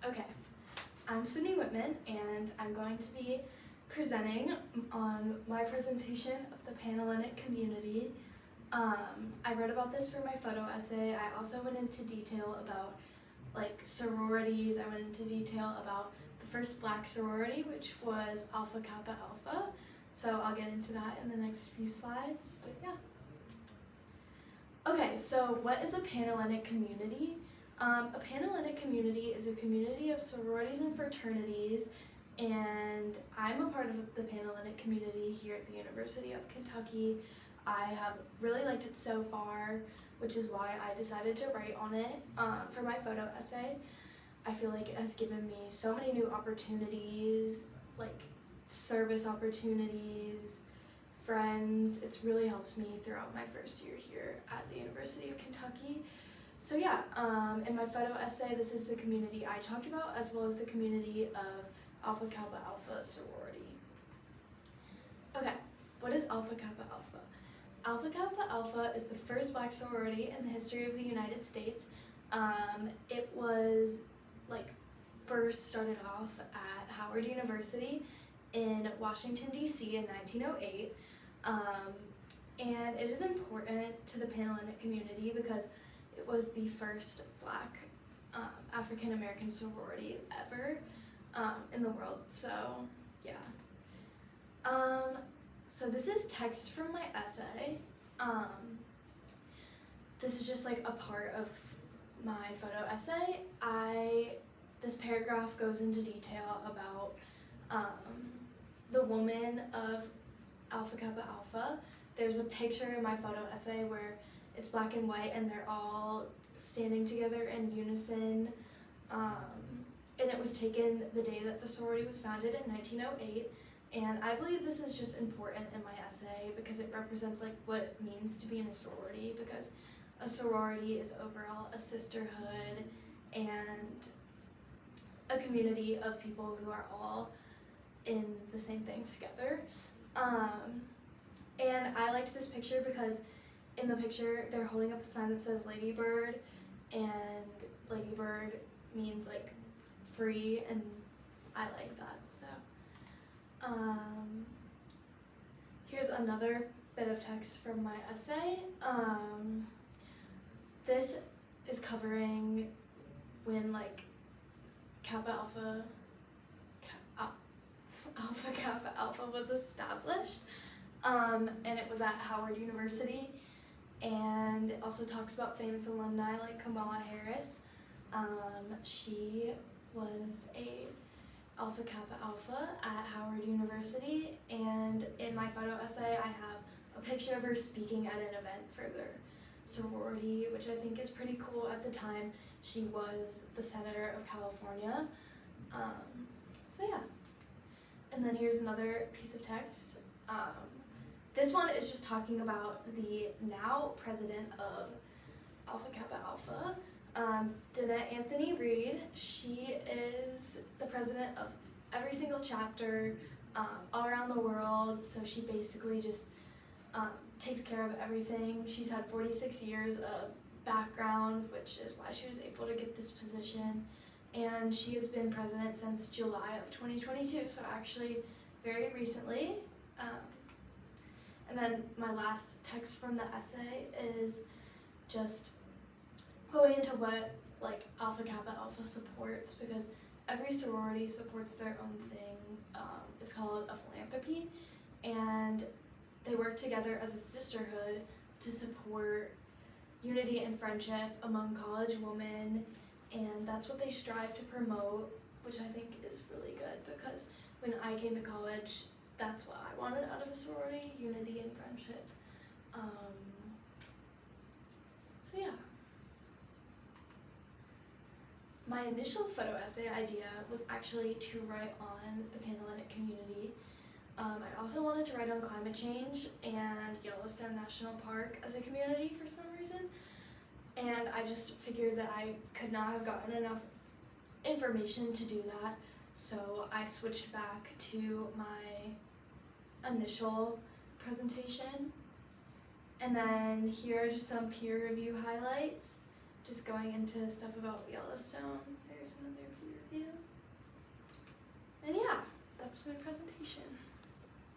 Okay, I'm Sydney Whitman, and I'm going to be presenting on my presentation of the Panhellenic community. I wrote about this for my photo essay. I also went into detail about sororities. I went into detail about the first Black sorority, which was Alpha Kappa Alpha. So I'll get into that in the next few slides, but yeah. Okay, so what is a Panhellenic community? A Panhellenic community is a community of sororities and fraternities, and I'm a part of the Panhellenic community here at the University of Kentucky. I have really liked it so far, which is why I decided to write on it for my photo essay. I feel like it has given me so many new opportunities, like service opportunities, friends. It's really helped me throughout my first year here at the University of Kentucky. So yeah, in my photo essay, this is the community I talked about, as well as the community of Alpha Kappa Alpha sorority. Okay, what is Alpha Kappa Alpha? Alpha Kappa Alpha is the first Black sorority in the history of the United States. It was first started off at Howard University in Washington, D.C. in 1908. And it is important to the Panhellenic community because it was the first Black African American sorority ever in the world. So yeah. So this is text from my essay. This is just a part of my photo essay. This paragraph goes into detail about the woman of Alpha Kappa Alpha. There's a picture in my photo essay where it's black and white and they're all standing together in unison. And it was taken the day that the sorority was founded in 1908. And I believe this is just important in my essay because it represents what it means to be in a sorority, because a sorority is overall a sisterhood and a community of people who are all in the same thing together. And I liked this picture because in the picture they're holding up a sign that says Lady Bird, and Lady Bird means free, and I like that. So here's another bit of text from my essay. This is covering when Alpha Kappa Alpha was established, and it was at Howard University, and it also talks about famous alumni like Kamala Harris. She was a Alpha Kappa Alpha at Howard University, and in my photo essay I have a picture of her speaking at an event for their sorority, which I think is pretty cool. At the time, she was the Senator of California. So yeah. And then here's another piece of text. This one is just talking about the now president of Alpha Kappa Alpha, Danette Anthony Reed. She is the president of every single chapter all around the world, so she basically just takes care of everything. She's had 46 years of background, which is why she was able to get this position, and she has been president since July of 2022, so actually very recently. And then my last text from the essay is just going into what Alpha Kappa Alpha supports, because every sorority supports their own thing. It's called a philanthropy, and they work together as a sisterhood to support unity and friendship among college women, and that's what they strive to promote, which I think is really good, because when I came to college, that's what I wanted out of a sorority: unity and friendship. So yeah. My initial photo essay idea was actually to write on the Panhellenic community. I also wanted to write on climate change and Yellowstone National Park as a community for some reason, and I just figured that I could not have gotten enough information to do that, so I switched back to my initial presentation. And then here are just some peer review highlights, just going into stuff about Yellowstone. There's another peer review. that's my presentation.